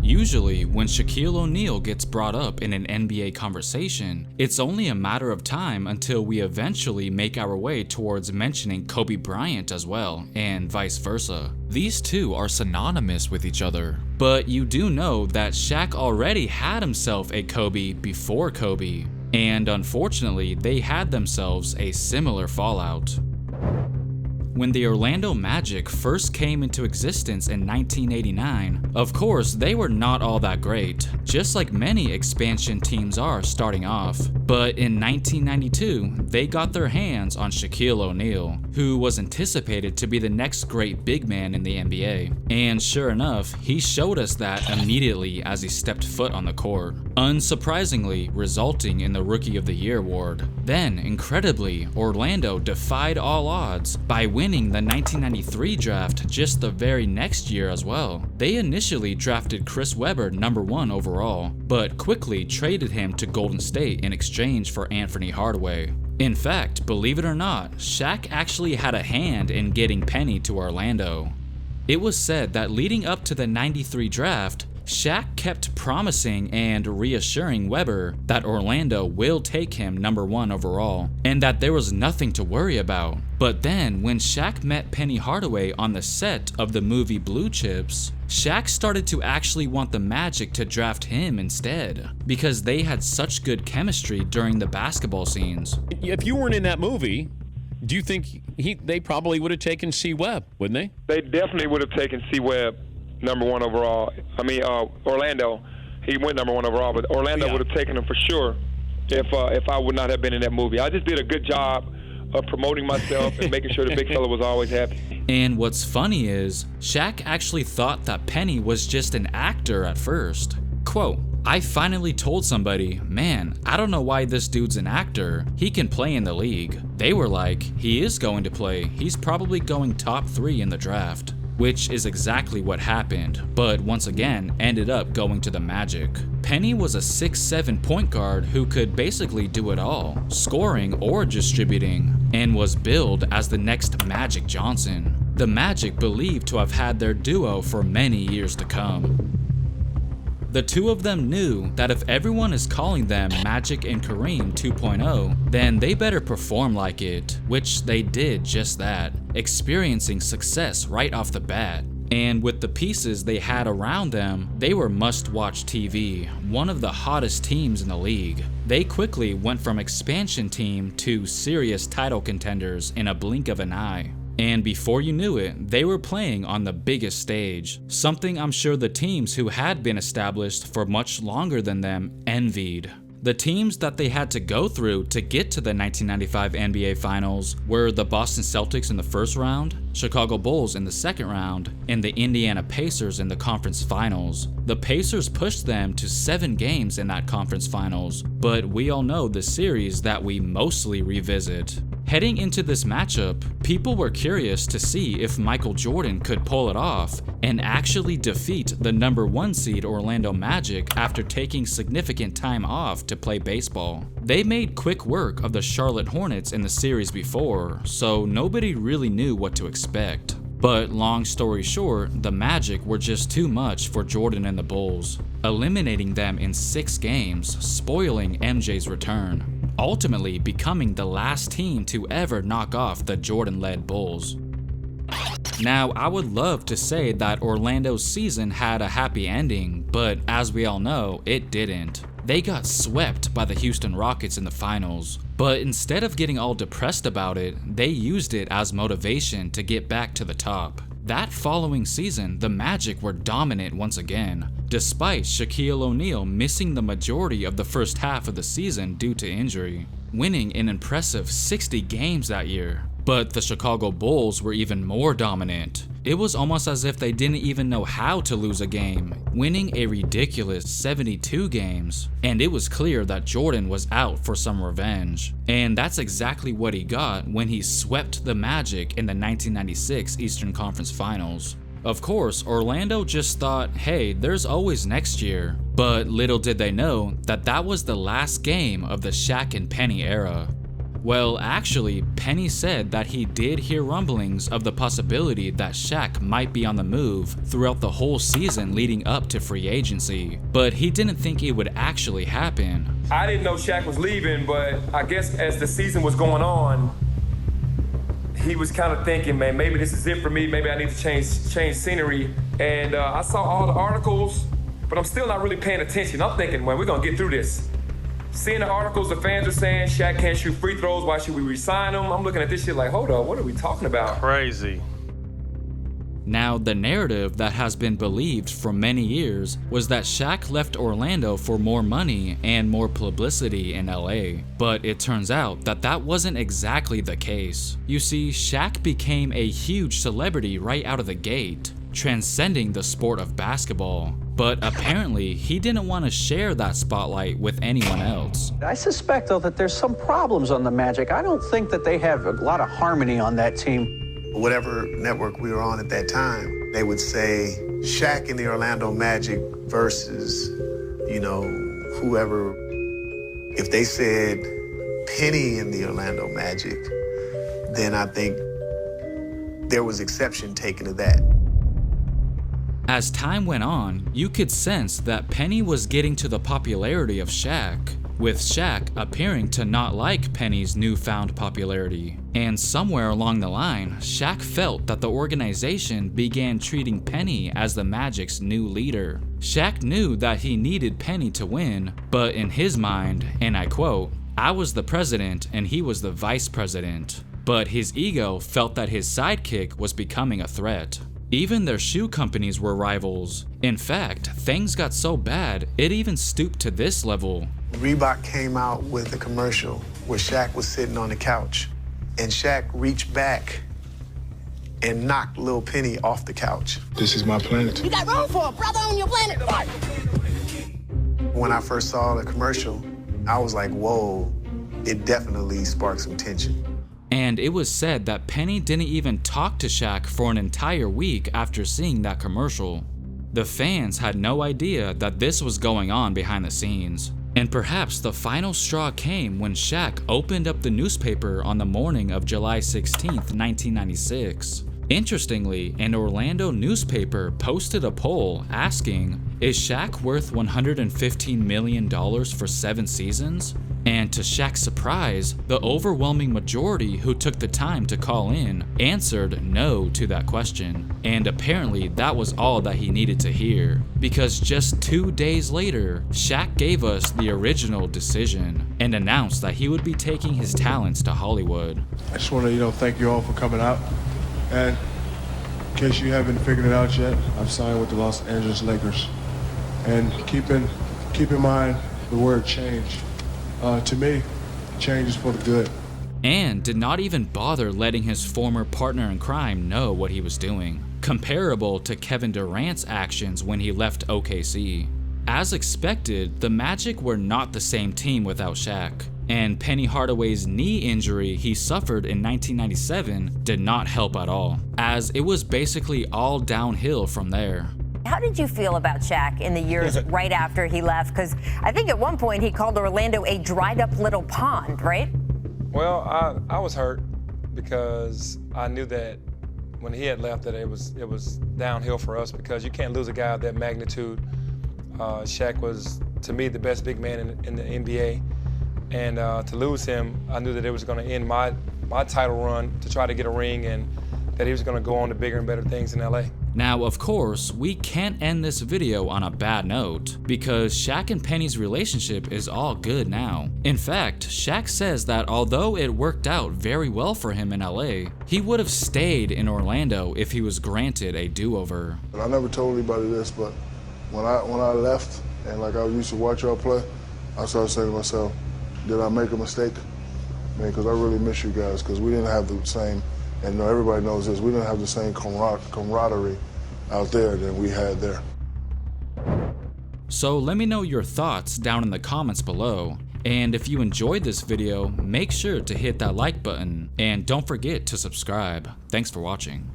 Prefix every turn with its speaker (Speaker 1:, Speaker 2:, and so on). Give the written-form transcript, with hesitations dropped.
Speaker 1: Usually, when Shaquille O'Neal gets brought up in an NBA conversation, it's only a matter of time until we eventually make our way towards mentioning Kobe Bryant as well, and vice versa. These two are synonymous with each other. But you do know that Shaq already had himself a Kobe before Kobe, and unfortunately, they had themselves a similar fallout. When the Orlando Magic first came into existence in 1989, of course, they were not all that great, just like many expansion teams are starting off. But in 1992, they got their hands on Shaquille O'Neal, who was anticipated to be the next great big man in the NBA. And sure enough, he showed us that immediately as he stepped foot on the court, unsurprisingly resulting in the Rookie of the Year award. Then, incredibly, Orlando defied all odds by winning the 1993 draft just the very next year as well. They initially drafted Chris Webber #1 overall, but quickly traded him to Golden State in exchange for Anthony Hardaway. In fact, believe it or not, Shaq actually had a hand in getting Penny to Orlando. It was said that leading up to the 93 draft, Shaq kept promising and reassuring Webber that Orlando will take him #1 overall, and that there was nothing to worry about. But then, when Shaq met Penny Hardaway on the set of the movie Blue Chips, Shaq started to actually want the Magic to draft him instead, because they had such good chemistry during the basketball scenes.
Speaker 2: If you weren't in that movie, do you think they probably would have taken C. Webb, wouldn't they?
Speaker 3: They definitely would have taken C. Webb #1 overall. Orlando, he went #1 overall, but Orlando would have taken him for sure if I would not have been in that movie. I just did a good job of promoting myself and making sure the big fella was always happy.
Speaker 1: And what's funny is, Shaq actually thought that Penny was just an actor at first. Quote, "I finally told somebody, man, I don't know why this dude's an actor. He can play in the league." They were like, he is going to play. He's probably going top 3 in the draft. Which is exactly what happened, but once again ended up going to the Magic. Penny was a 6'7" point guard who could basically do it all, scoring or distributing, and was billed as the next Magic Johnson. The Magic believed to have had their duo for many years to come. The two of them knew that if everyone is calling them Magic and Kareem 2.0, then they better perform like it, which they did just that, experiencing success right off the bat. And with the pieces they had around them, they were must-watch TV, one of the hottest teams in the league. They quickly went from expansion team to serious title contenders in a blink of an eye. And before you knew it, they were playing on the biggest stage, something I'm sure the teams who had been established for much longer than them envied. The teams that they had to go through to get to the 1995 NBA Finals were the Boston Celtics in the first round, Chicago Bulls in the second round, and the Indiana Pacers in the conference finals. The Pacers pushed them to 7 games in that conference finals, but we all know the series that we mostly revisit. Heading into this matchup, people were curious to see if Michael Jordan could pull it off and actually defeat the #1 seed Orlando Magic after taking significant time off to play baseball. They made quick work of the Charlotte Hornets in the series before, so nobody really knew what to expect. But long story short, the Magic were just too much for Jordan and the Bulls, eliminating them in 6 games, spoiling MJ's return, ultimately becoming the last team to ever knock off the Jordan-led Bulls. Now, I would love to say that Orlando's season had a happy ending, but as we all know, it didn't. They got swept by the Houston Rockets in the finals, but instead of getting all depressed about it, they used it as motivation to get back to the top. That following season, the Magic were dominant once again, despite Shaquille O'Neal missing the majority of the first half of the season due to injury, winning an impressive 60 games that year. But the Chicago Bulls were even more dominant. It was almost as if they didn't even know how to lose a game, winning a ridiculous 72 games. And it was clear that Jordan was out for some revenge. And that's exactly what he got when he swept the Magic in the 1996 Eastern Conference Finals. Of course, Orlando just thought, hey, there's always next year. But little did they know that that was the last game of the Shaq and Penny era. Well, actually, Penny said that he did hear rumblings of the possibility that Shaq might be on the move throughout the whole season leading up to free agency, but he didn't think it would actually happen.
Speaker 4: I didn't know Shaq was leaving, but I guess as the season was going on, he was kind of thinking, man, maybe this is it for me. Maybe I need to change scenery. And I saw all the articles, but I'm still not really paying attention. I'm thinking, well, we're going to get through this. Seeing the articles, the fans are saying Shaq can't shoot free throws. Why should we re-sign him? I'm looking at this shit like, hold up, what are we talking about?
Speaker 5: Crazy.
Speaker 1: Now, the narrative that has been believed for many years was that Shaq left Orlando for more money and more publicity in LA, but it turns out that that wasn't exactly the case. You see, Shaq became a huge celebrity right out of the gate, transcending the sport of basketball. But apparently, he didn't want to share that spotlight with anyone else.
Speaker 6: I suspect, though, that there's some problems on the Magic. I don't think that they have a lot of harmony on that team.
Speaker 7: Whatever network we were on at that time, they would say Shaq in the Orlando Magic versus, you know, whoever. If they said Penny in the Orlando Magic, then I think there was exception taken to that.
Speaker 1: As time went on, you could sense that Penny was getting to the popularity of Shaq, with Shaq appearing to not like Penny's newfound popularity. And somewhere along the line, Shaq felt that the organization began treating Penny as the Magic's new leader. Shaq knew that he needed Penny to win, but in his mind, and I quote, "I was the president and he was the vice president." But his ego felt that his sidekick was becoming a threat. Even their shoe companies were rivals. In fact, things got so bad, it even stooped to this level.
Speaker 7: Reebok came out with a commercial where Shaq was sitting on the couch, and Shaq reached back and knocked Lil Penny off the couch.
Speaker 8: This is my planet.
Speaker 9: You got room for a brother on your planet.
Speaker 7: When I first saw the commercial, I was like, whoa, it definitely sparked some tension.
Speaker 1: And it was said that Penny didn't even talk to Shaq for an entire week after seeing that commercial. The fans had no idea that this was going on behind the scenes. And perhaps the final straw came when Shaq opened up the newspaper on the morning of July 16th, 1996. Interestingly, an Orlando newspaper posted a poll asking, "Is Shaq worth $115 million for 7 seasons?" And to Shaq's surprise, the overwhelming majority who took the time to call in answered no to that question. And apparently that was all that he needed to hear, because just 2 days later, Shaq gave us the original decision and announced that he would be taking his talents to Hollywood.
Speaker 8: I just want to, thank you all for coming out. And in case you haven't figured it out yet, I've signed with the Los Angeles Lakers. And keep in mind the word change. To me, change is for the good.
Speaker 1: And did not even bother letting his former partner in crime know what he was doing, comparable to Kevin Durant's actions when he left OKC. As expected, the Magic were not the same team without Shaq, and Penny Hardaway's knee injury he suffered in 1997 did not help at all, as it was basically all downhill from there.
Speaker 9: How did you feel about Shaq in the years right after he left? Because I think at one point he called Orlando a dried up little pond, right?
Speaker 4: Well, I was hurt because I knew that when he had left that it was downhill for us, because you can't lose a guy of that magnitude. Shaq was, to me, the best big man in the NBA. And to lose him, I knew that it was going to end my title run to try to get a ring, and that he was going to go on to bigger and better things in LA.
Speaker 1: Now, of course, we can't end this video on a bad note, because Shaq and Penny's relationship is all good now. In fact, Shaq says that although it worked out very well for him in LA, he would have stayed in Orlando if he was granted a do-over.
Speaker 8: I never told anybody this, but when I left and I used to watch y'all play, I started saying to myself, did I make a mistake? Man, because I really miss you guys, because we didn't have the same, and everybody knows this, we didn't have the same camaraderie out there than we had there.
Speaker 1: So let me know your thoughts down in the comments below. And if you enjoyed this video, make sure to hit that like button and don't forget to subscribe. Thanks for watching.